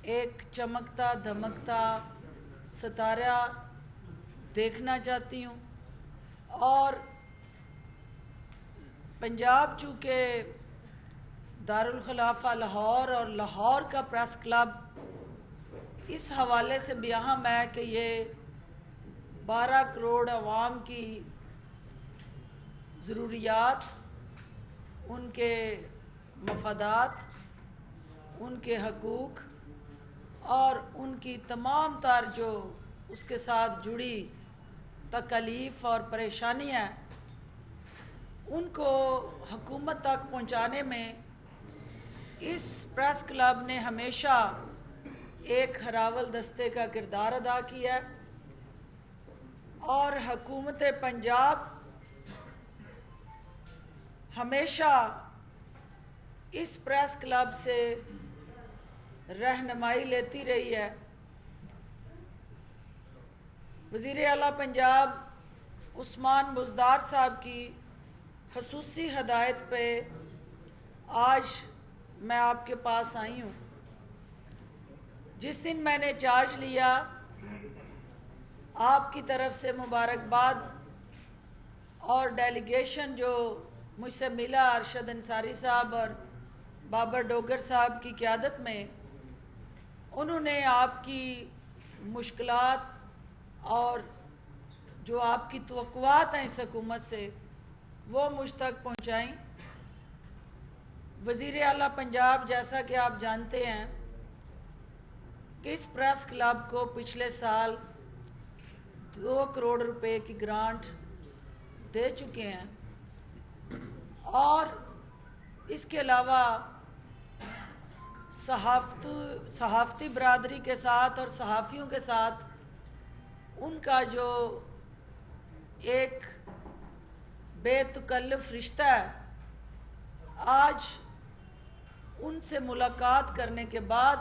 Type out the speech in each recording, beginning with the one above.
ایک چمکتا دھمکتا ستارہ دیکھنا چاہتی ہوں، اور پنجاب چونکہ دارالخلافہ لاہور اور لاہور کا پریس کلب اس حوالے سے بھی اہم ہے کہ یہ 12 کروڑ عوام کی ضروریات، ان کے مفادات، ان کے حقوق اور ان کی تمام تر جو اس کے ساتھ جڑی تکالیف اور پریشانیاں ان کو حکومت تک پہنچانے میں اس پریس کلب نے ہمیشہ ایک ہراول دستے کا کردار ادا کیا ہے، اور حکومت پنجاب ہمیشہ اس پریس کلب سے رہنمائی لیتی رہی ہے۔ وزیر اعلیٰ پنجاب عثمان بزدار صاحب کی خصوصی ہدایت پہ آج میں آپ کے پاس آئی ہوں۔ جس دن میں نے چارج لیا، آپ کی طرف سے مبارکباد اور ڈیلیگیشن جو مجھ سے ملا ارشد انصاری صاحب اور بابر ڈوگر صاحب کی قیادت میں، انہوں نے آپ کی مشکلات اور جو آپ کی توقعات ہیں اس حکومت سے وہ مجھ تک پہنچائیں۔ وزیر اعلیٰ پنجاب جیسا کہ آپ جانتے ہیں کہ اس پریس کلب کو پچھلے سال 2 کروڑ روپے کی گرانٹ دے چکے ہیں، اور اس کے علاوہ صحافتی برادری کے ساتھ اور صحافیوں کے ساتھ ان کا جو ایک بے تکلف رشتہ ہے، آج ان سے ملاقات کرنے کے بعد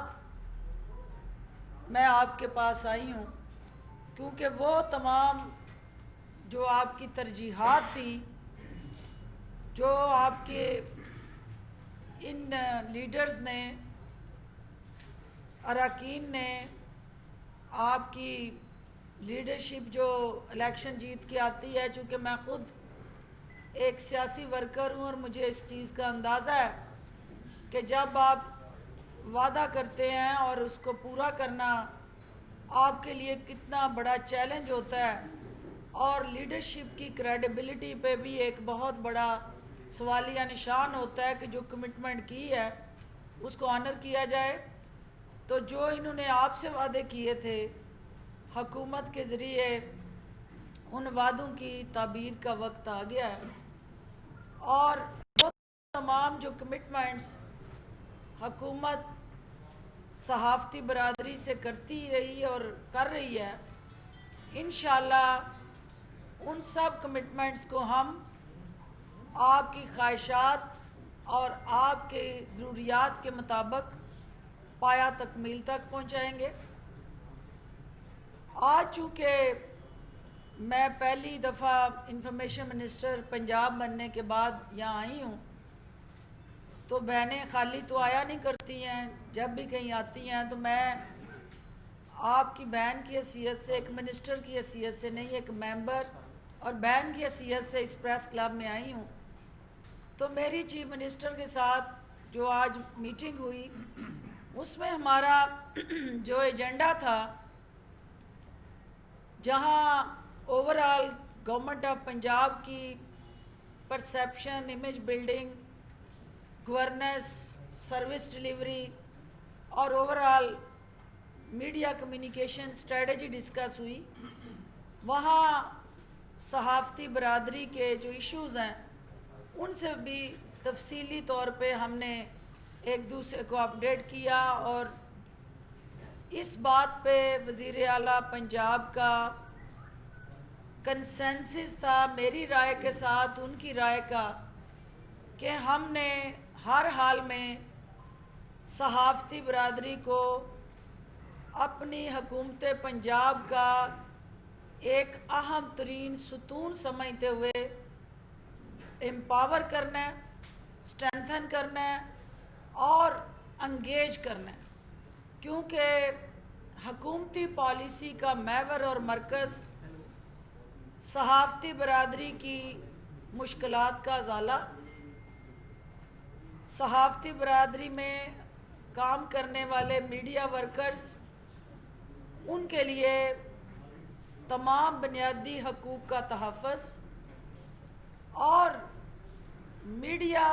میں آپ کے پاس آئی ہوں، کیونکہ وہ تمام جو آپ کی ترجیحات تھیں، جو آپ کے ان لیڈرز نے، اراکین نے، آپ کی لیڈرشپ جو الیکشن جیت کے آتی ہے، چونکہ میں خود ایک سیاسی ورکر ہوں اور مجھے اس چیز کا اندازہ ہے کہ جب آپ وعدہ کرتے ہیں اور اس کو پورا کرنا آپ کے لیے کتنا بڑا چیلنج ہوتا ہے، اور لیڈرشپ کی کریڈیبلٹی پہ بھی ایک بہت بڑا سوالیہ نشان ہوتا ہے کہ جو کمٹمنٹ کی ہے اس کو آنر کیا جائے۔ تو جو انہوں نے آپ سے وعدے کیے تھے حکومت کے ذریعے، ان وعدوں کی تعبیر کا وقت آ گیا ہے، اور وہ تمام جو کمٹمنٹس حکومت صحافتی برادری سے کرتی رہی اور کر رہی ہے، انشاءاللہ ان سب کمٹمنٹس کو ہم آپ کی خواہشات اور آپ کے ضروریات کے مطابق پایا تکمیل تک پہنچائیں گے۔ آج چونکہ میں پہلی دفعہ انفارمیشن منسٹر پنجاب بننے کے بعد یہاں آئی ہوں، تو بہنیں خالی تو آیا نہیں کرتی ہیں، جب بھی کہیں آتی ہیں تو میں آپ کی بہن کی حیثیت سے، ایک منسٹر کی حیثیت سے نہیں، ایک ممبر اور بہن کی حیثیت سے اس پریس کلب میں آئی ہوں۔ تو میری چیف منسٹر کے ساتھ جو آج میٹنگ ہوئی، اس میں ہمارا جو ایجنڈا تھا، جہاں اوورآل گورنمنٹ آف پنجاب کی perception, image building, governance, service delivery اور overall media communication strategy discuss ہوئی، وہاں صحافتی برادری کے جو ایشوز ہیں ان سے بھی تفصیلی طور پہ ہم نے ایک دوسرے کو اپڈیٹ کیا، اور اس بات پہ وزیر اعلیٰ پنجاب کا کنسنسس تھا، میری رائے کے ساتھ ان کی رائے کا، کہ ہم نے ہر حال میں صحافتی برادری کو اپنی حکومت پنجاب کا ایک اہم ترین ستون سمجھتے ہوئے امپاور کرنا ہے، اسٹرینتھن کرنا ہے اور انگیج کرنا ہے۔ کیونکہ حکومتی پالیسی کا محور اور مرکز صحافتی برادری کی مشکلات کا ازالہ، صحافتی برادری میں کام کرنے والے میڈیا ورکرز، ان کے لیے تمام بنیادی حقوق کا تحفظ، اور میڈیا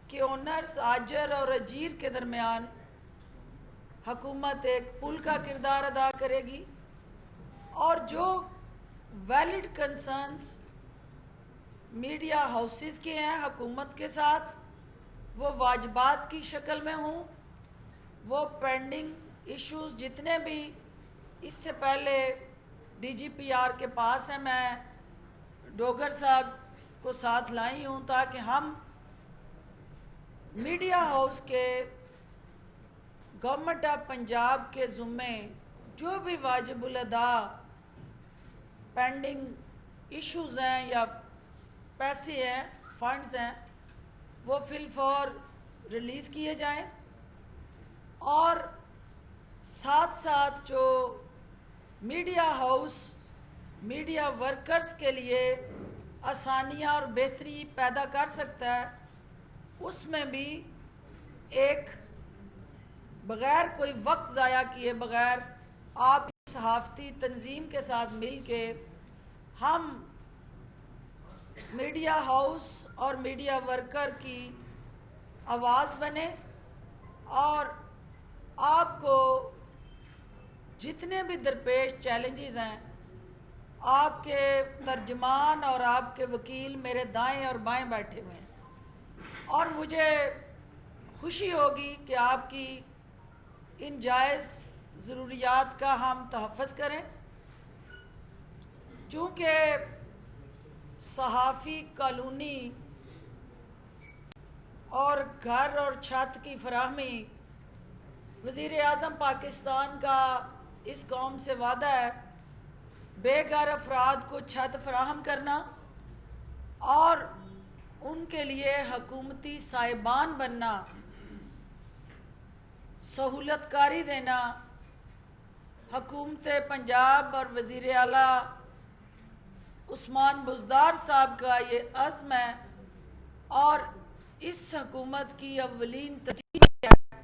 کے اونرز آجر اور اجیر کے درمیان حکومت ایک پل کا کردار ادا کرے گی، اور جو ویلڈ کنسرنز میڈیا ہاؤسز کے ہیں حکومت کے ساتھ، وہ واجبات کی شکل میں ہوں، وہ پینڈنگ ایشوز جتنے بھی اس سے پہلے ڈی جی پی آر کے پاس ہیں، میں ڈوگر صاحب کو ساتھ لائی ہوں تاکہ ہم میڈیا ہاؤس کے گورنمنٹ آف پنجاب کے ذمے جو بھی واجب الادا پینڈنگ ایشوز ہیں یا پیسے ہیں، فنڈز ہیں، وہ فی الفور ریلیز کیے جائیں، اور ساتھ ساتھ جو میڈیا ہاؤس میڈیا ورکرز کے لیے آسانیاں اور بہتری پیدا کر سکتا ہے، اس میں بھی ایک بغیر کوئی وقت ضائع کیے بغیر آپ صحافتی تنظیم کے ساتھ مل کے ہم میڈیا ہاؤس اور میڈیا ورکر کی آواز بنے، اور آپ کو جتنے بھی درپیش چیلنجز ہیں، آپ کے ترجمان اور آپ کے وکیل میرے دائیں اور بائیں بیٹھے ہوئے ہیں، اور مجھے خوشی ہوگی کہ آپ کی ان جائز ضروریات کا ہم تحفظ کریں، چونکہ صحافی کالونی اور گھر اور چھت کی فراہمی وزیر اعظم پاکستان کا اس قوم سے وعدہ ہے، بے گھر افراد کو چھت فراہم کرنا اور ان کے لیے حکومتی صاحبان بننا، سہولت کاری دینا۔ حکومت پنجاب اور وزیر اعلیٰ عثمان بزدار صاحب کا یہ عزم ہے، اور اس حکومت کی اولین ترجیح ہے،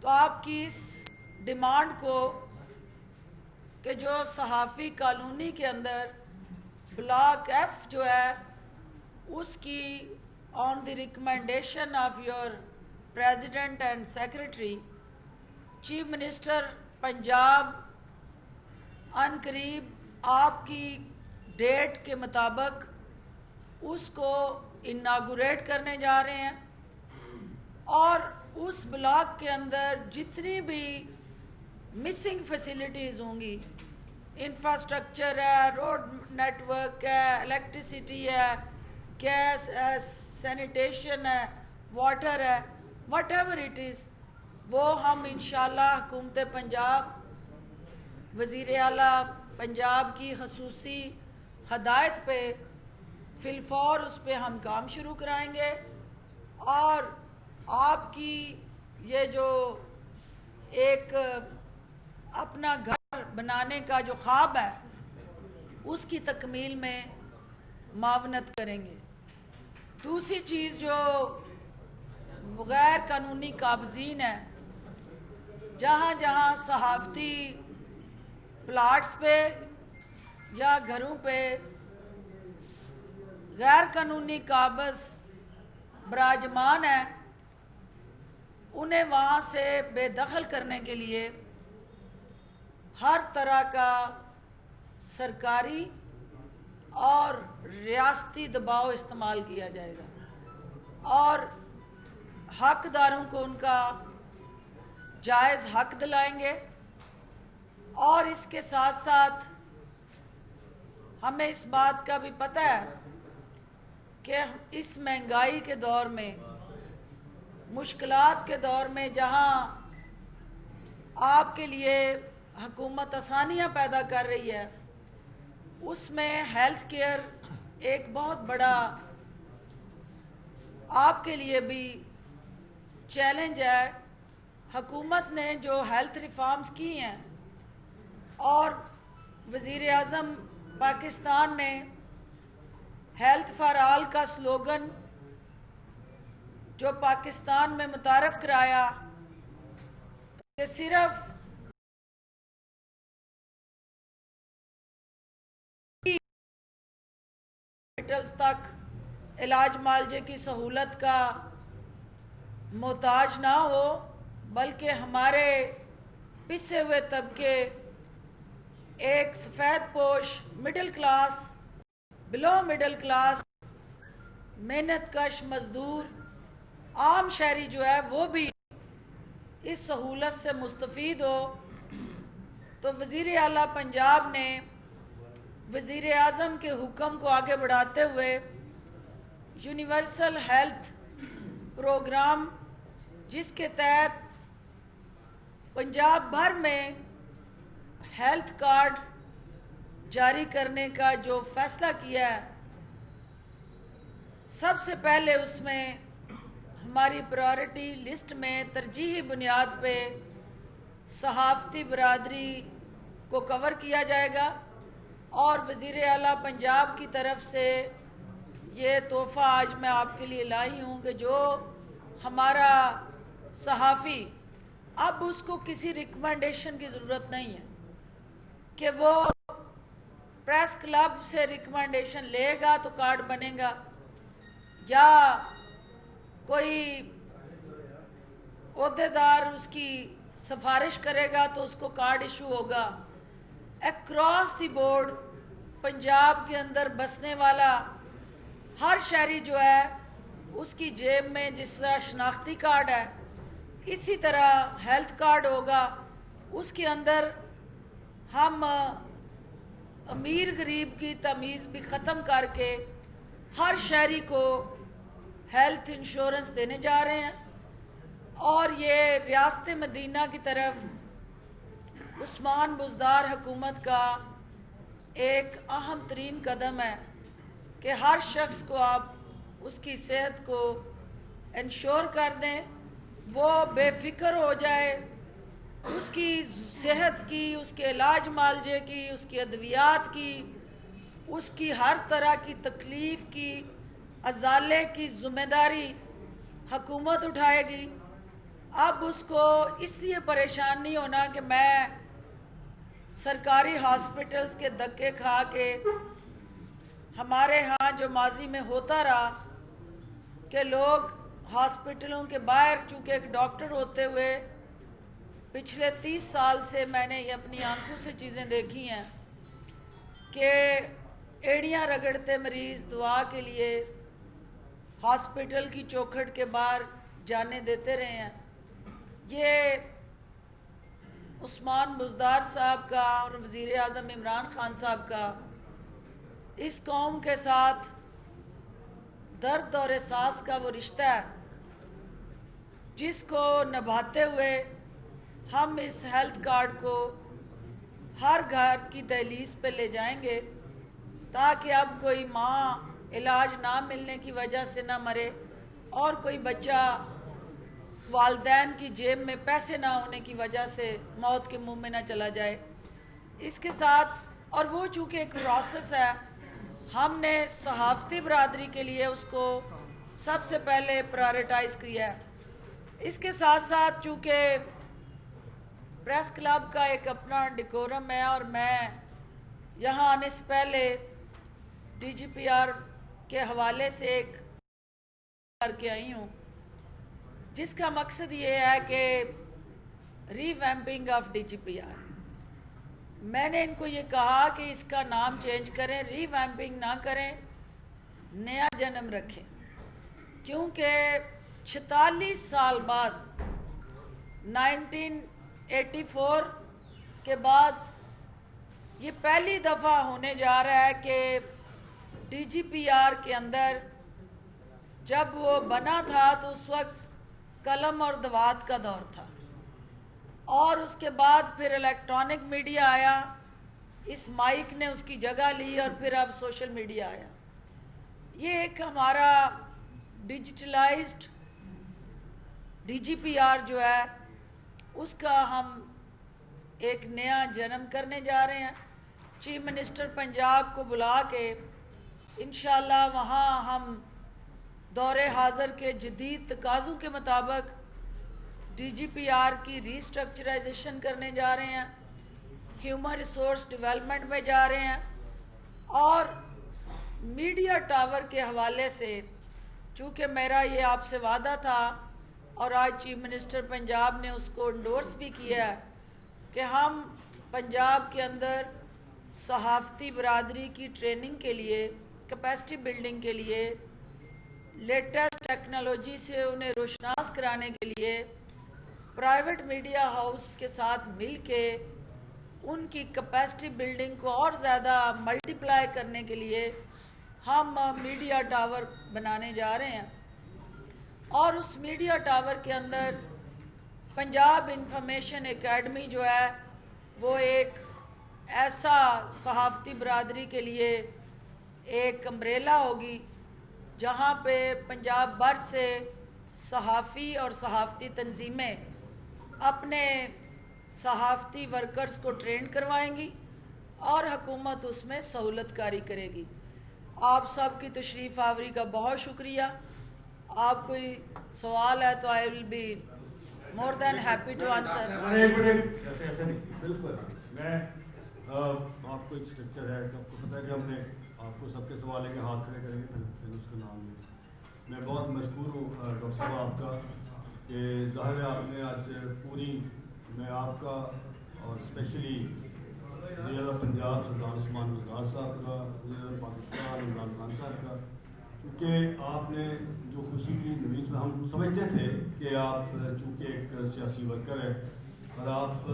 تو آپ کی اس ڈیمانڈ کو کہ جو صحافی کالونی کے اندر بلاک ایف جو ہے اس کی on the recommendation of your president and secretary chief minister Punjab ان قریب آپ کی ڈیٹ کے مطابق اس کو اناگوریٹ کرنے جا رہے ہیں، اور اس بلاک کے اندر جتنی بھی مسنگ فیسلٹیز ہوں گی، انفراسٹرکچر ہے، روڈ نیٹ ورک ہے، الیکٹریسٹی ہے، گیس ہے، سینیٹیشن ہے، واٹر ہے، واٹ ایور اٹ از، وہ ہم انشاءاللہ حکومت پنجاب وزیر اعلیٰ پنجاب کی خصوصی ہدایت پہ فی الفور اس پہ ہم کام شروع کرائیں گے، اور آپ کی یہ جو ایک اپنا گھر بنانے کا جو خواب ہے اس کی تکمیل میں معاونت کریں گے۔ دوسری چیز جو غیر قانونی قابضین ہے، جہاں جہاں صحافتی پلاٹس پہ یا گھروں پہ غیر قانونی قابض براجمان ہیں، انہیں وہاں سے بے دخل کرنے کے لیے ہر طرح کا سرکاری اور ریاستی دباؤ استعمال کیا جائے گا، اور حقداروں کو ان کا جائز حق دلائیں گے، اور اس کے ساتھ ساتھ ہمیں اس بات کا بھی پتہ ہے کہ اس مہنگائی کے دور میں، مشکلات کے دور میں، جہاں آپ کے لیے حکومت آسانیاں پیدا کر رہی ہے، اس میں ہیلتھ کیئر ایک بہت بڑا آپ کے لیے بھی چیلنج ہے، حکومت نے جو ہیلتھ ریفارمز کی ہیں اور وزیر اعظم پاکستان نے ہیلتھ فار آل کا سلوگن جو پاکستان میں متعارف کرایا کہ صرف ہاسپٹلز تک علاج معالجے کی سہولت کا محتاج نہ ہو، بلکہ ہمارے پسے ہوئے طبقے، ایک سفید پوش مڈل کلاس، بلو مڈل کلاس، محنت کش مزدور، عام شہری جو ہے وہ بھی اس سہولت سے مستفید ہو۔ تو وزیر اعلیٰ پنجاب نے وزیر اعظم کے حکم کو آگے بڑھاتے ہوئے یونیورسل ہیلتھ پروگرام، جس کے تحت پنجاب بھر میں ہیلتھ کارڈ جاری کرنے کا جو فیصلہ کیا ہے، سب سے پہلے اس میں ہماری پرائورٹی لسٹ میں ترجیحی بنیاد پہ صحافتی برادری کو کور کیا جائے گا، اور وزیر اعلیٰ پنجاب کی طرف سے یہ تحفہ آج میں آپ کے لیے لائی ہوں کہ جو ہمارا صحافی، اب اس کو کسی ریکمنڈیشن کی ضرورت نہیں ہے کہ وہ پریس کلب سے ریکمنڈیشن لے گا تو کارڈ بنے گا، یا کوئی عہدیدار اس کی سفارش کرے گا تو اس کو کارڈ ایشو ہوگا۔ اکراس دی بورڈ پنجاب کے اندر بسنے والا ہر شہری جو ہے اس کی جیب میں جس طرح شناختی کارڈ ہے، اسی طرح ہیلتھ کارڈ ہوگا۔ اس کے اندر ہم امیر غریب کی تمیز بھی ختم کر کے ہر شہری کو ہیلتھ انشورنس دینے جا رہے ہیں، اور یہ ریاست مدینہ کی طرف عثمان بزدار حکومت کا ایک اہم ترین قدم ہے کہ ہر شخص کو آپ اس کی صحت کو انشور کر دیں، وہ بے فکر ہو جائے اس کی صحت کی، اس کے علاج معالجے کی، اس کی ادویات کی، اس کی ہر طرح کی تکلیف کی ازالے کی ذمہ داری حکومت اٹھائے گی۔ اب اس کو اس لیے پریشان نہیں ہونا کہ میں سرکاری ہاسپٹلز کے دھکے کھا کے، ہمارے ہاں جو ماضی میں ہوتا رہا کہ لوگ ہاسپٹلوں کے باہر، چونکہ ایک ڈاکٹر ہوتے ہوئے پچھلے 30 سال سے میں نے یہ اپنی آنکھوں سے چیزیں دیکھی ہیں کہ ایڑیاں رگڑتے مریض دعا کے لیے ہاسپٹل کی چوکھٹ کے باہر جانے دیتے رہے ہیں۔ یہ عثمان بزدار صاحب کا اور وزیر اعظم عمران خان صاحب کا اس قوم کے ساتھ درد اور احساس کا وہ رشتہ ہے جس کو نبھاتے ہوئے ہم اس ہیلتھ کارڈ کو ہر گھر کی دہلیز پہ لے جائیں گے، تاکہ اب کوئی ماں علاج نہ ملنے کی وجہ سے نہ مرے، اور کوئی بچہ والدین کی جیب میں پیسے نہ ہونے کی وجہ سے موت کے منہ میں نہ چلا جائے۔ اس کے ساتھ، اور وہ چونکہ ایک پروسیس ہے، ہم نے صحافتی برادری کے لیے اس کو سب سے پہلے پرائورٹائز کیا ہے۔ اس کے ساتھ ساتھ چونکہ پریس کلب کا ایک اپنا ڈیکورم ہے، اور میں یہاں آنے سے پہلے ڈی جی پی آر کے حوالے سے ایک کر کے آئی ہوں، جس کا مقصد یہ ہے کہ revamping of D G P R. میں نے ان کو یہ کہا کہ اس کا نام چینج کریں، ری ویمپنگ نہ کریں، نیا جنم رکھیں، کیونکہ 46 سال بعد 1984 کے بعد یہ پہلی دفعہ ہونے جا رہا ہے کہ ڈی جی پی آر کے اندر، جب وہ بنا تھا تو اس وقت قلم اور دوات کا دور تھا، اور اس کے بعد پھر الیکٹرانک میڈیا آیا، اس مائک نے اس کی جگہ لی، اور پھر اب سوشل میڈیا آیا۔ یہ ایک ہمارا digitalized D G P R جو ہے اس کا ہم ایک نیا جنم کرنے جا رہے ہیں. چیف منسٹر پنجاب کو بلا کے انشاءاللہ وہاں ہم دور حاضر کے جدید تقاضوں کے مطابق DGPR کی ری اسٹرکچرائزیشن کرنے جا رہے ہیں, ہیومن ریسورس ڈیولپمنٹ میں جا رہے ہیں, اور میڈیا ٹاور کے حوالے سے چونکہ میرا یہ آپ سے وعدہ تھا اور آج چیف منسٹر پنجاب نے اس کو انڈورس بھی کیا ہے کہ ہم پنجاب کے اندر صحافتی برادری کی ٹریننگ کے لیے, کیپیسٹی بلڈنگ کے لیے, لیٹسٹ ٹیکنالوجی سے انہیں روشناس کرانے کے لیے پرائیویٹ میڈیا ہاؤس کے ساتھ مل کے ان کی کیپیسٹی بلڈنگ کو اور زیادہ ملٹی پلائی کرنے کے لیے ہم میڈیا ٹاور بنانے جا رہے ہیں. اور اس میڈیا ٹاور کے اندر پنجاب انفارمیشن اکیڈمی جو ہے وہ ایک ایسا صحافتی برادری کے لیے ایک امبریلا ہوگی جہاں پہ پنجاب بھر سے صحافی اور صحافتی تنظیمیں اپنے صحافتی ورکرز کو ٹرین کروائیں گی اور حکومت اس میں سہولت کاری کرے گی. آپ سب کی تشریف آوری کا بہت شکریہ. آپ کوئی سوال ہے تو I will be more than happy to answer. ایسے نہیں, بالکل میں آپ کو ایک اسٹرکچر ہے, آپ کو پتہ ہے کہ ہم نے آپ کو سب کے سوال ہے کہ ہاتھ کھڑے کریں گے پھر اس کا نام لیں. میں بہت مشکور ہوں ڈاکٹر صاحب آپ کا کہ ظاہر ہے آپ نے آج پوری, میں آپ کا اور اسپیشلی وزیر اعلیٰ پنجاب سلطان عثمان بزدار صاحب کا, وزیر اعلیٰ پاکستان عمران خان صاحب کا, کیونکہ آپ نے جو خوشی کی نویز میں ہم سمجھتے تھے کہ آپ چونکہ ایک سیاسی ورکر ہے اور آپ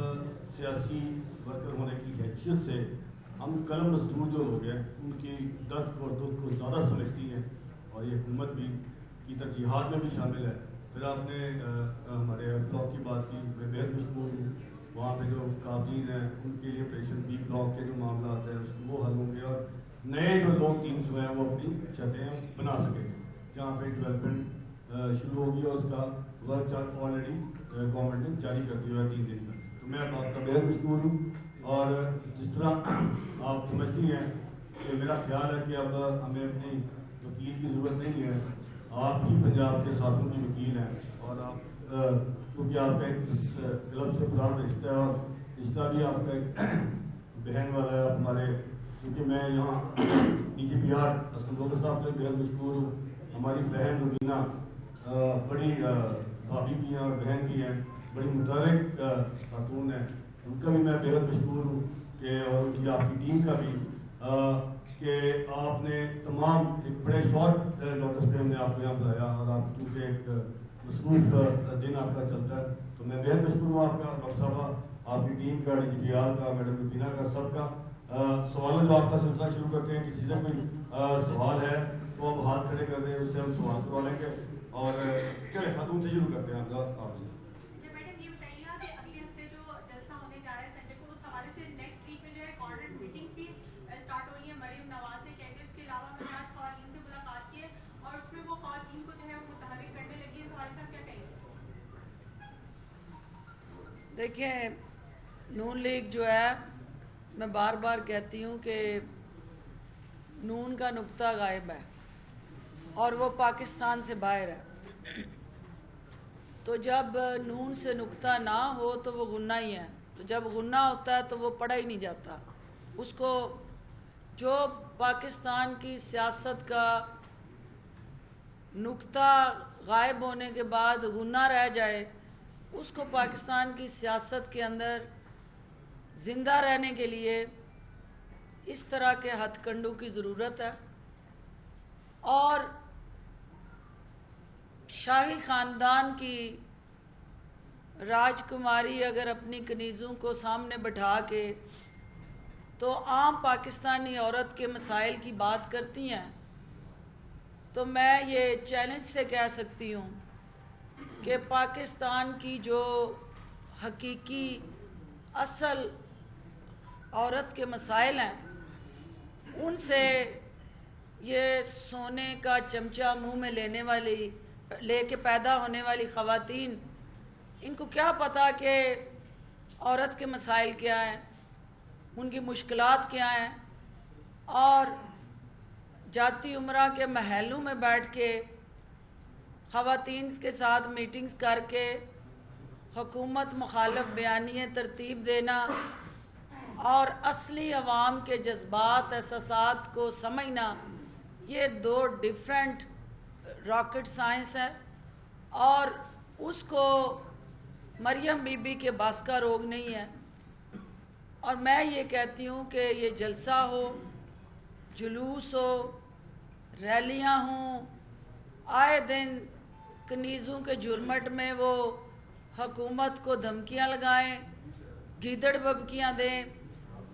سیاسی ورکر ہونے کی حیثیت سے ہم قلم مزدور جو لوگ ہیں ان کی درد اور دکھ کو زیادہ سمجھتی ہیں اور یہ حکومت بھی کی ترجیحات میں بھی شامل ہے. پھر آپ نے ہمارے بلاک کی بات کی, میں بے حد مشکور ہوں. وہاں پہ جو قابضین ہیں ان کے لیے آپریشن بی بلاک کے جو معاملات ہیں وہ حل ہوں گے اور نئے جو لوگ ٹیمز ہوئے ہیں وہ اپنی چھتیں بنا سکیں گے جہاں پہ ڈیولپمنٹ شروع ہوگی اور اس کا ورک چارٹ آلریڈی گورنمنٹ نے جاری کر دیا ہے 3 دن میں. تو میں آپ کا بے حد مشکور ہوں. اور جس طرح آپ سمجھتی ہیں کہ میرا خیال ہے کہ اب ہمیں اپنی وکیل کی ضرورت نہیں ہے, آپ ہی پنجاب کے ساتھوں کی وکیل ہیں اور آپ کیونکہ آپ کا ایک کلب سے پرانا رشتہ ہے اور رشتہ بھی آپ کا ایک بہن والا ہے ہمارے, کیونکہ میں یہاں DGPR اسلم بکر صاحب سے بے حد مشکور ہوں. ہماری بہن روبینہ بڑی بھابھی بھی ہیں اور بہن بھی ہیں, بڑی متحرک خاتون ہیں, ان کا بھی میں بے حد مشکور ہوں کہ اور ان کی آپ کی ٹیم کا بھی کہ آپ نے تمام ایک بڑے شارٹ نوٹس پہ ہم نے آپ کو یہاں بلایا اور آپ چونکہ ایک مصروف دن آپ کا چلتا ہے تو میں بے حد مشکور ہوں آپ کا ڈاکٹر صاحبہ, آپ کی ٹیم کا, DGPR کا, میڈم روبینہ کا, سب کا. سوالوں جو آپ کا سلسلہ شروع کرتے ہیں, کسی سے کوئی سوال ہے تو آپ ہاتھ کھڑے کر دیں, اس سے ہم سوال کروا لیں گے. اور چلے خاتون سے شروع کرتے ہیں آپ سے. دیکھیں, نون لیگ جو ہے, میں بار بار کہتی ہوں کہ نون کا نقطہ غائب ہے اور وہ پاکستان سے باہر ہے. تو جب نون سے نقطہ نہ ہو تو وہ غنہ ہی ہے, تو جب غنہ ہوتا ہے تو وہ پڑھا ہی نہیں جاتا. اس کو جو پاکستان کی سیاست کا نقطہ غائب ہونے کے بعد غنہ رہ جائے, اس کو پاکستان کی سیاست کے اندر زندہ رہنے کے لیے اس طرح کے ہتھ کنڈوں کی ضرورت ہے. اور شاہی خاندان کی راجکماری اگر اپنی کنیزوں کو سامنے بٹھا کے تو عام پاکستانی عورت کے مسائل کی بات کرتی ہیں, تو میں یہ چیلنج سے کہہ سکتی ہوں کہ پاکستان کی جو حقیقی اصل عورت کے مسائل ہیں ان سے یہ سونے کا چمچہ منہ میں لے کے پیدا ہونے والی خواتین ان کو کیا پتا کہ عورت کے مسائل کیا ہیں، ان کی مشکلات کیا ہیں، اور جاتی عمرہ کے محلوں میں بیٹھ کے خواتین کے ساتھ میٹنگز کر کے حکومت مخالف بیانیے ترتیب دینا اور اصلی عوام کے جذبات احساسات کو سمجھنا، یہ دو ڈیفرنٹ راکٹ سائنس ہے، اور اس کو مریم بی بی کے بس کا روگ نہیں ہے۔ اور میں یہ کہتی ہوں کہ یہ جلسہ ہو، جلوس ہو، ریلیاں ہوں، آئے دن کنیزوں کے جرمٹ میں وہ حکومت کو دھمکیاں لگائیں، گیدڑ ببکیاں دیں،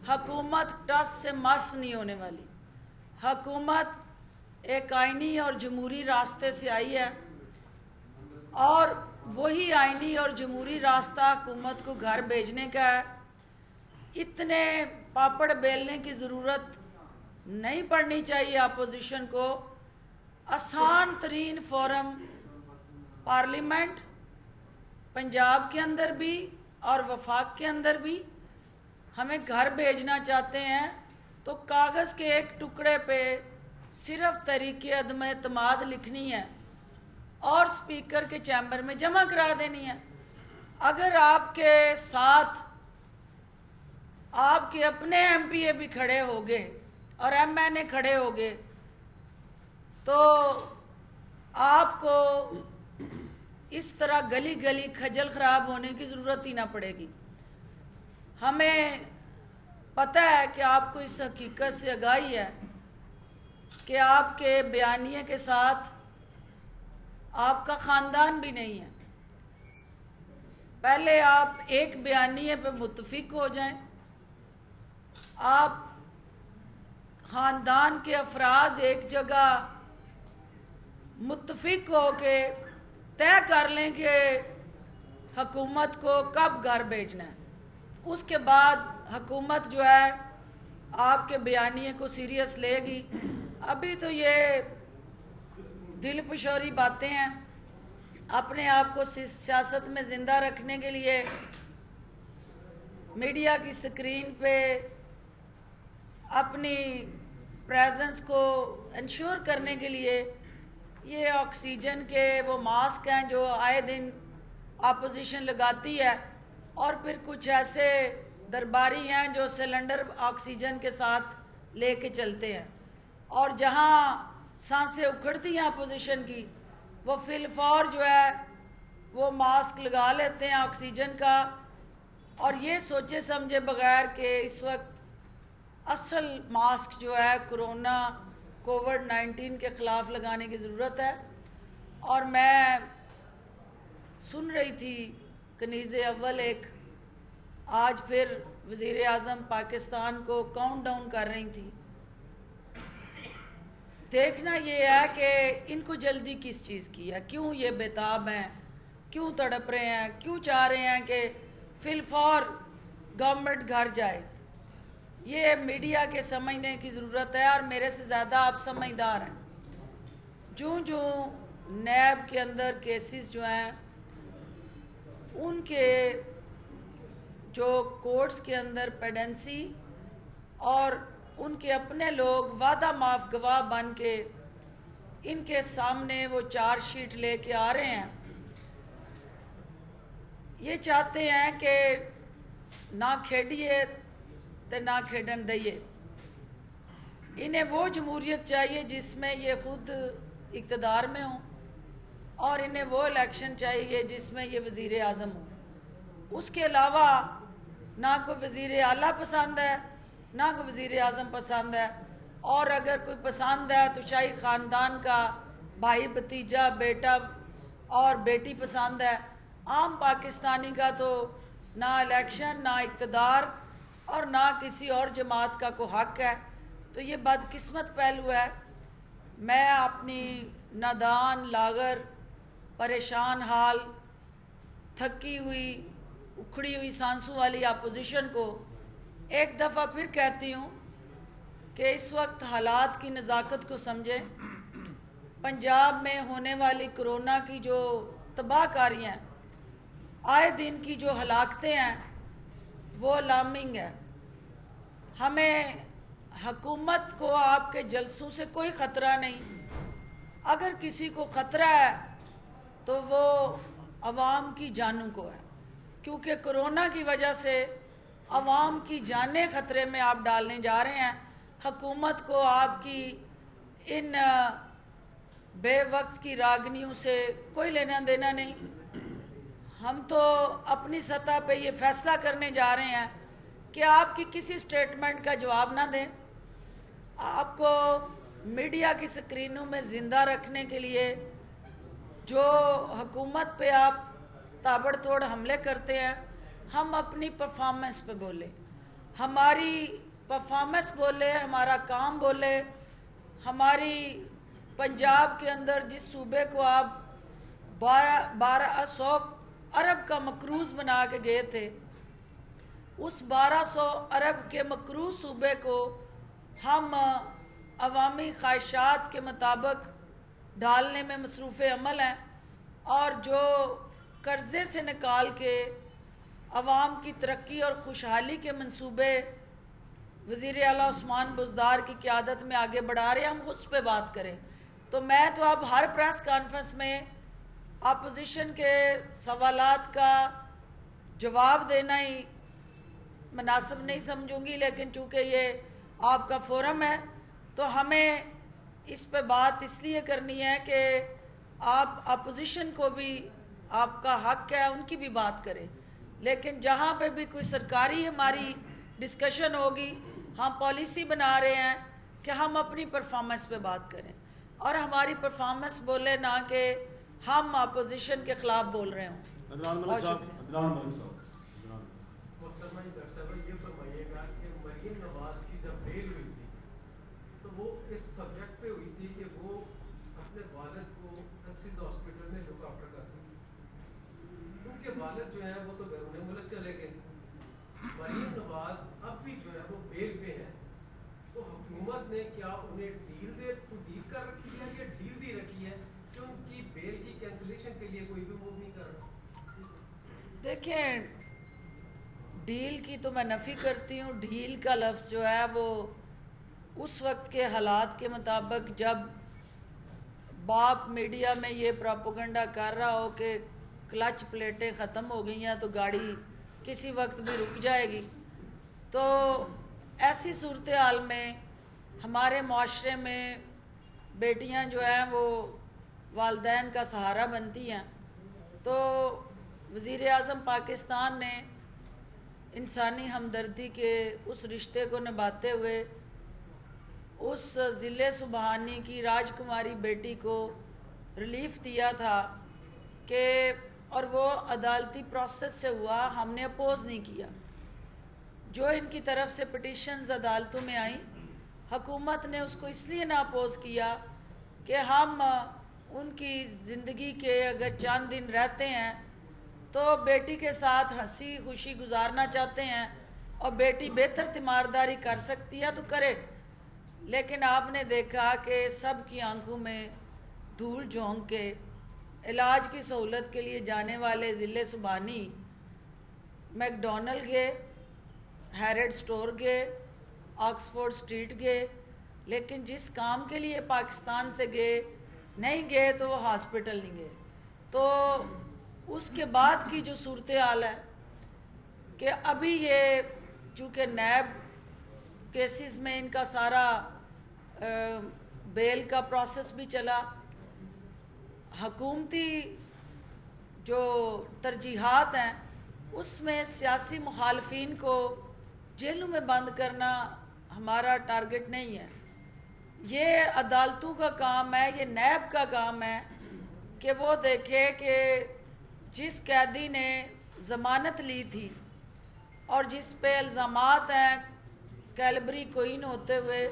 حکومت ٹس سے مس نہیں ہونے والی۔ حکومت ایک آئینی اور جمہوری راستے سے آئی ہے، اور وہی آئینی اور جمہوری راستہ حکومت کو گھر بھیجنے کا ہے۔ اتنے پاپڑ بیلنے کی ضرورت نہیں پڑنی چاہیے اپوزیشن کو۔ آسان ترین فورم پارلیمنٹ، پنجاب کے اندر بھی اور وفاق کے اندر بھی۔ ہمیں گھر بھیجنا چاہتے ہیں تو کاغذ کے ایک ٹکڑے پہ صرف تحریک عدم اعتماد لکھنی ہے اور اسپیکر کے چیمبر میں جمع کرا دینی ہے۔ اگر آپ کے ساتھ آپ کے اپنے ایم پی اے بھی کھڑے ہوگے اور ایم این اے کھڑے ہوگے تو آپ کو اس طرح گلی گلی کھجل خراب ہونے کی ضرورت ہی نہ پڑے گی۔ ہمیں پتہ ہے کہ آپ کو اس حقیقت سے آگاہی ہے کہ آپ کے بیانیے کے ساتھ آپ کا خاندان بھی نہیں ہے۔ پہلے آپ ایک بیانیے پہ متفق ہو جائیں، آپ خاندان کے افراد ایک جگہ متفق ہو کے طے کر لیں کہ حکومت کو کب گھر بھیجنا ہے۔ اس کے بعد حکومت جو ہے آپ کے بیانیے کو سیریس لے گی۔ ابھی تو یہ دل پشوری باتیں ہیں۔ اپنے آپ کو سیاست میں زندہ رکھنے کے لیے میڈیا کی سکرین پہ اپنی پریزنس کو انشور کرنے کے لیے یہ آکسیجن کے وہ ماسک ہیں جو آئے دن اپوزیشن لگاتی ہے، اور پھر کچھ ایسے درباری ہیں جو سلنڈر آکسیجن کے ساتھ لے کے چلتے ہیں، اور جہاں سانسیں اکھڑتی ہیں اپوزیشن کی وہ فی الفور جو ہے وہ ماسک لگا لیتے ہیں آکسیجن کا، اور یہ سوچے سمجھے بغیر کہ اس وقت اصل ماسک جو ہے کورونا کووڈ-19 کے خلاف لگانے کی ضرورت ہے۔ اور میں سن رہی تھی کنیز اول ایک آج پھر وزیر اعظم پاکستان کو کاؤنٹ ڈاؤن کر رہی تھی۔ دیکھنا یہ ہے کہ ان کو جلدی کس چیز کی ہے، کیوں یہ بےتاب ہیں، کیوں تڑپ رہے ہیں، کیوں چاہ رہے ہیں کہ فی الفور گورنمنٹ گھر جائے۔ یہ میڈیا کے سمجھنے کی ضرورت ہے، اور میرے سے زیادہ آپ سمجھدار ہیں۔ جو نیب کے اندر کیسز جو ہیں ان کے جو کورٹس کے اندر پیڈنسی اور ان کے اپنے لوگ وعدہ معاف گواہ بن کے ان کے سامنے وہ چارج شیٹ لے کے آ رہے ہیں، یہ چاہتے ہیں کہ نہ کھیڈیے تے نہ کھیڈن دئیے۔ انہیں وہ جمہوریت چاہیے جس میں یہ خود اقتدار میں ہوں، اور انہیں وہ الیکشن چاہیے جس میں یہ وزیر اعظم ہوں۔ اس کے علاوہ نہ کوئی وزیر اعلیٰ پسند ہے، نہ کوئی وزیر اعظم پسند ہے، اور اگر کوئی پسند ہے تو شاہی خاندان کا بھائی بھتیجا بیٹا اور بیٹی پسند ہے۔ عام پاکستانی کا تو نہ الیکشن، نہ اقتدار اور نہ کسی اور جماعت کا کوئی حق ہے۔ تو یہ بدقسمت پہلو ہے۔ میں اپنی نادان، لاغر، پریشان حال، تھکی ہوئی، اکھڑی ہوئی سانسوں والی اپوزیشن کو ایک دفعہ پھر کہتی ہوں کہ اس وقت حالات کی نزاکت کو سمجھیں۔ پنجاب میں ہونے والی کرونا کی جو تباہ کاریاں ہیں آئے دن کی جو ہلاکتیں ہیں وہ الارمنگ ہے. ہمیں حکومت کو آپ کے جلسوں سے کوئی خطرہ نہیں. اگر کسی کو خطرہ ہے تو وہ عوام کی جانوں کو ہے، کیونکہ کرونا کی وجہ سے عوام کی جانیں خطرے میں آپ ڈالنے جا رہے ہیں. حکومت کو آپ کی ان بے وقت کی راگنیوں سے کوئی لینا دینا نہیں. ہم تو اپنی سطح پہ یہ فیصلہ کرنے جا رہے ہیں کہ آپ کی کسی سٹیٹمنٹ کا جواب نہ دیں. آپ کو میڈیا کی سکرینوں میں زندہ رکھنے کے لیے جو حکومت پہ آپ تابڑ توڑ حملے کرتے ہیں، ہم اپنی پرفارمنس پہ بولے، ہماری پرفارمنس بولے، ہمارا کام بولے. ہماری پنجاب کے اندر جس صوبے کو آپ 1200 ارب کا مقروض بنا کے گئے تھے، اس 1200 ارب کے مقروض صوبے کو ہم عوامی خواہشات کے مطابق ڈالنے میں مصروف عمل ہیں، اور جو قرضے سے نکال کے عوام کی ترقی اور خوشحالی کے منصوبے وزیر اعلیٰ عثمان بزدار کی قیادت میں آگے بڑھا رہے ہیں، ہم اس پہ بات کریں. تو میں تو اب ہر پریس کانفرنس میں اپوزیشن کے سوالات کا جواب دینا ہی مناسب نہیں سمجھوں گی، لیکن چونکہ یہ آپ کا فورم ہے تو ہمیں اس پہ بات اس لیے کرنی ہے کہ آپ اپوزیشن کو بھی آپ کا حق ہے ان کی بھی بات کریں. لیکن جہاں پہ بھی کوئی سرکاری ہماری ڈسکشن ہوگی، ہم پالیسی بنا رہے ہیں کہ ہم اپنی پرفارمنس پہ بات کریں اور ہماری پرفارمنس بولے، نہ کہ ہم اپوزیشن کے خلاف بول رہے ہوں. بہت شکریہ. یہ فرمائیے گا کہ مریم نواز کی جب بیل ہوئی تھی تو وہ اس سبجیکٹ پہ ہوئی تھی کہ وہ اپنے والد کو سکسیز ہاسپٹل میں لک آفٹر کر سکتی، کیونکہ والد جو ہے وہ تو بیرون ملک چلے گئے. مریم نواز اب بھی جو ہے وہ بیل پہ ہے، تو حکومت نے کیا انہیں ڈیل کر رکھی ہے یا ڈیل دی رکھی ہے کہ ان کی بیل کی کینسلیشن کے لیے کوئی بھی موو نہیں کر رہا؟ دیکھیں، ڈیل کی تو میں نفی کرتی ہوں. ڈیل کا لفظ جو ہے وہ اس وقت کے حالات کے مطابق، جب باپ میڈیا میں یہ پراپوگنڈا کر رہا ہو کہ کلچ پلیٹیں ختم ہو گئی ہیں تو گاڑی کسی وقت بھی رک جائے گی، تو ایسی صورتحال میں ہمارے معاشرے میں بیٹیاں جو ہیں وہ والدین کا سہارا بنتی ہیں. تو وزیر اعظم پاکستان نے انسانی ہمدردی کے اس رشتے کو نبھاتے ہوئے اس ضلع سبحانی کی راج کماری بیٹی کو ریلیف دیا تھا کہ، اور وہ عدالتی پروسیس سے ہوا، ہم نے اپوز نہیں کیا. جو ان کی طرف سے پٹیشنز عدالتوں میں آئیں، حکومت نے اس کو اس لیے نہ اپوز کیا کہ ہم ان کی زندگی کے اگر چند دن رہتے ہیں تو بیٹی کے ساتھ ہنسی خوشی گزارنا چاہتے ہیں اور بیٹی بہتر تیمارداری کر سکتی ہے تو کرے. لیکن آپ نے دیکھا کہ سب کی آنکھوں میں دھول جھونک کے علاج کی سہولت کے لیے جانے والے ضلع سبحانی میک ڈونلڈ گئے، ہیرڈ سٹور گئے، آکسفورڈ سٹریٹ گئے، لیکن جس کام کے لیے پاکستان سے نہیں گئے تو وہ ہاسپٹل نہیں گئے. تو اس کے بعد کی جو صورتحال ہے کہ ابھی یہ چونکہ نیب کیسز میں ان کا سارا بیل کا پروسیس بھی چلا، حکومتی جو ترجیحات ہیں اس میں سیاسی مخالفین کو جیلوں میں بند کرنا ہمارا ٹارگٹ نہیں ہے. یہ عدالتوں کا کام ہے، یہ نیب کا کام ہے کہ وہ دیکھے کہ جس قیدی نے ضمانت لی تھی اور جس پہ الزامات ہیں کیلبری کوئن ہوتے ہوئے،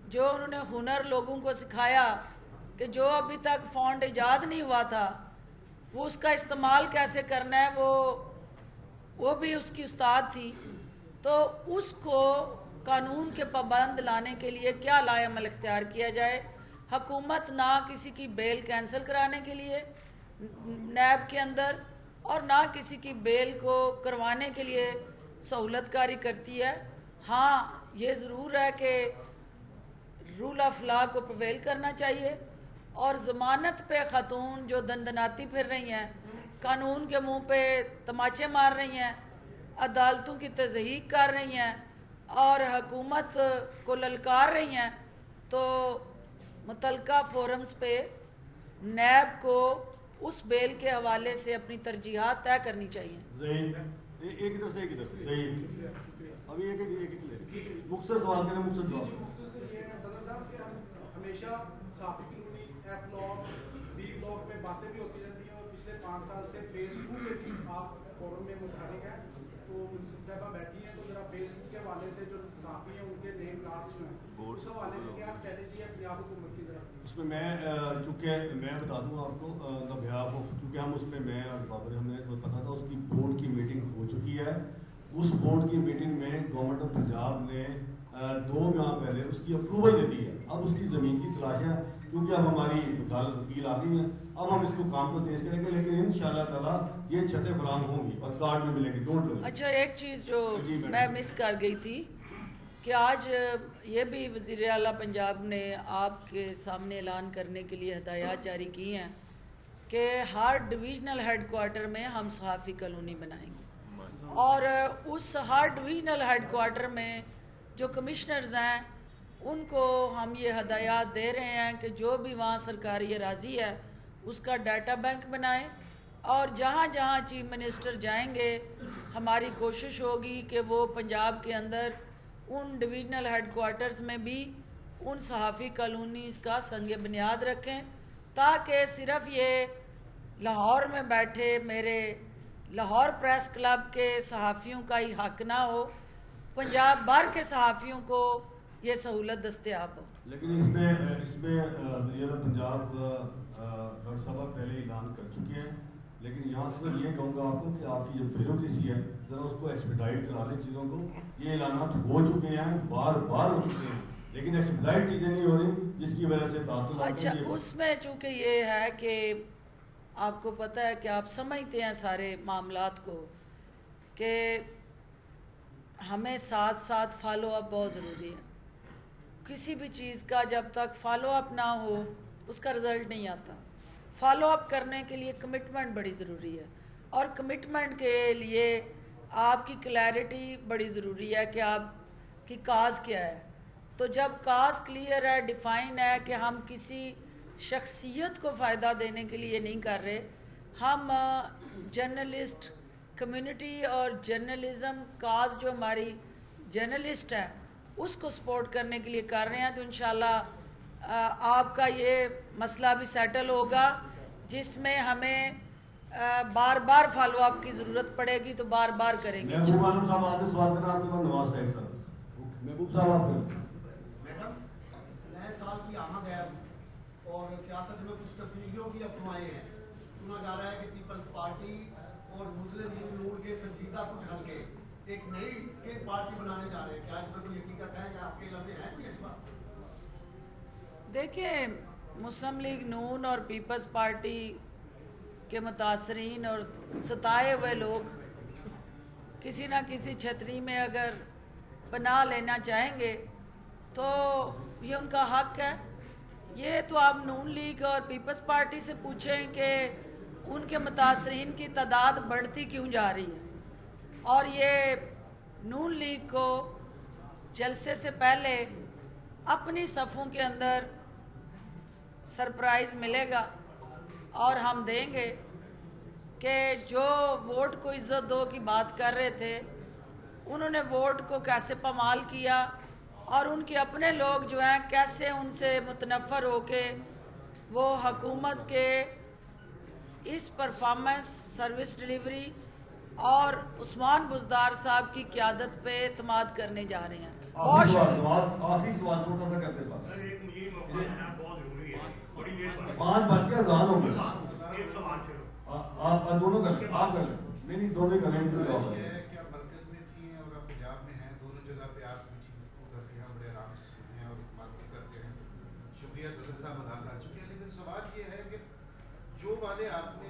جو انہوں نے ہنر لوگوں کو سکھایا کہ جو ابھی تک فونٹ ایجاد نہیں ہوا تھا وہ اس کا استعمال کیسے کرنا ہے، وہ بھی اس کی استاد تھی. تو اس کو قانون کے پابند لانے کے لیے کیا لائے عمل اختیار کیا جائے. حکومت نہ کسی کی بیل کینسل کرانے کے لیے نیب کے اندر اور نہ کسی کی بیل کو کروانے کے لیے سہولت کاری کرتی ہے. ہاں یہ ضرور ہے کہ رول آف لا کو پرویل کرنا چاہیے اور ضمانت پہ خاتون جو دندناتی پھر رہی ہیں, قانون کے منہ پہ تماچے مار رہی ہیں, عدالتوں کی تضحیق کر رہی ہیں اور حکومت کو للکار رہی ہیں, تو متعلقہ فورمز پہ نیب کو اس بیل کے حوالے سے اپنی ترجیحات طے کرنی چاہیے. ایک ادھر سے ایک ادھر سے ابھی ایک مختصر سوال کریں, مختصر جواب. صدر صاحب کہ ہم ہمیشہ صحافی colony F block B block میں باتیں بھی ہوتی رہتی ہیں اور پچھلے 5 سال سے فیس بک پہ بھی آپ فورم میں متحرک ہیں, تو منصف صاحبہ بیٹھی ہیں, تو ذرا فیس بک کے حوالے سے جو صحافی ہیں ان کے نیم کارڈ جو ہیں اس حوالے سے کیا اسٹریٹجی ہے پنجاب حکومت کی طرف؟ اس میں چونکہ میں بتا دوں آپ کو کیونکہ ہم اس میں میں اور بابر ہمیں پتا تھا اس کی بورڈ کی میٹنگ ہو چکی ہے. اس بورڈ کی میٹنگ میں گورنمنٹ آف پنجاب نے 2 ماہ پہلے اس کی اپروول دے دی ہے. اب اس کی زمین کی تلاش ہے, کیونکہ اب ہماری وکیل آ گئی ہیں, اب ہم اس کو کام کو تیز کریں گے, لیکن انشاءاللہ تعالیٰ یہ چھتیں فراہم ہوں گی اور کارڈ بھی ملے گی. اچھا ایک چیز جو میں مس کر گئی تھی کہ آج یہ بھی وزیر اعلیٰ پنجاب نے آپ کے سامنے اعلان کرنے کے لیے ہدایات جاری کی ہیں کہ ہر ڈویژنل ہیڈ کوارٹر میں ہم صحافی کالونی بنائیں گے, اور اس ہر ڈویژنل ہیڈ کوارٹر میں جو کمشنرز ہیں ان کو ہم یہ ہدایات دے رہے ہیں کہ جو بھی وہاں سرکاری اراضی ہے اس کا ڈیٹا بینک بنائیں, اور جہاں جہاں چیف منسٹر جائیں گے ہماری کوشش ہوگی کہ وہ پنجاب کے اندر ان ڈویژنل ہیڈ کوارٹرز میں بھی ان صحافی کالونیز کا سنگ بنیاد رکھیں, تاکہ صرف یہ لاہور میں بیٹھے میرے لاہور پریس کلب کے صحافیوں کا ہی حق نہ ہو, پنجاب بھر کے صحافیوں کو یہ سہولت دستیاب ہو. لیکن اس میں وزیر پنجاب ڈاکٹر صاحب پہلے اعلان کر چکے ہیں, لیکن یہاں سے میں یہ کہوں گا آپ کو کہ آپ کی جو بیوروکریسی ہے ذرا اس کو ایکسپیڈائٹ کرا دیں چیزوں کو. یہ اعلانات ہو چکے ہیں, بار ہو چکے ہیں, لیکن ایکسپیڈائٹ چیزیں نہیں ہو رہی, جس کی وجہ سے تعطل. اچھا اس میں چونکہ یہ ہے کہ آپ کو پتہ ہے کہ آپ سمجھتے ہیں سارے معاملات کو کہ ہمیں ساتھ ساتھ فالو اپ بہت ضروری ہے. کسی بھی چیز کا جب تک فالو اپ نہ ہو اس کا رزلٹ نہیں آتا. فالو اپ کرنے کے لیے کمٹمنٹ بڑی ضروری ہے, اور کمٹمنٹ کے لیے آپ کی کلیئرٹی بڑی ضروری ہے کہ آپ کی کاز کیا ہے. تو جب کاز کلیئر ہے, ڈیفائن ہے کہ ہم کسی شخصیت کو فائدہ دینے کے لیے نہیں کر رہے, ہم جرنلسٹ کمیونٹی اور جرنلزم کاز جو ہماری جرنلسٹ ہے اس کو سپورٹ کرنے کے لیے کر رہے ہیں, تو انشاءاللہ آپ کا یہ مسئلہ بھی سیٹل ہوگا, جس میں ہمیں بار بار فالو اپ کی ضرورت پڑے گی تو بار بار کریں گے. محبوب صاحب آپ نے سوال کرنا, آپ کے پاس نواز ہے سر. محبوب صاحب آپ میڈم نئے سال کی آمد ہے اور سیاست میں کچھ تبدیلیوں کی افواہیں ہیں. سنا جا رہا ہے کہ پیپلز پارٹی اور مسلم لیگ نون کے سنجیدہ کچھ حلقے ایک نئی ایک پارٹی بنانے جا رہے ہیں, کیا اس میں کوئی حقیقت ہے یا آپ کے علم میں ہے کوئی ایسی بات؟ دیکھیں, مسلم لیگ نون اور پیپلز پارٹی کے متاثرین اور ستائے ہوئے لوگ کسی نہ کسی چھتری میں اگر پناہ لینا چاہیں گے تو یہ ان کا حق ہے. یہ تو آپ نون لیگ اور پیپلز پارٹی سے پوچھیں کہ ان کے متاثرین کی تعداد بڑھتی کیوں جا رہی ہے, اور یہ نون لیگ کو جلسے سے پہلے اپنی صفوں کے اندر سرپرائز ملے گا اور ہم دیں گے کہ جو ووٹ کو عزت دو کی بات کر رہے تھے انہوں نے ووٹ کو کیسے پامال کیا, اور ان کے اپنے لوگ جو ہیں کیسے ان سے متنفر ہو کے وہ حکومت کے اس پرفارمنس سروس ڈیلیوری اور عثمان بزدار صاحب کی قیادت پہ اعتماد کرنے جا رہے ہیں. بہت شکریہ. آخری سوال چھوٹا سا کرتے پاس 5 بج کے اذان ہو گئی. آپ دونوں کر لیں, آپ کر لیں. نہیں دونوں کر لیں. کیا مرکز میں تھی ہیں اور آپ پنجاب میں ہیں, دونوں جگہ پہ آپ کرتے ہیں, بڑے آرام سے سنتے ہیں اور اعتماد بھی کرتے ہیں. شکریہ صدر صاحب ادا کر چکے ہیں, لیکن سوال یہ ہے کہ جو وعدے آپ نے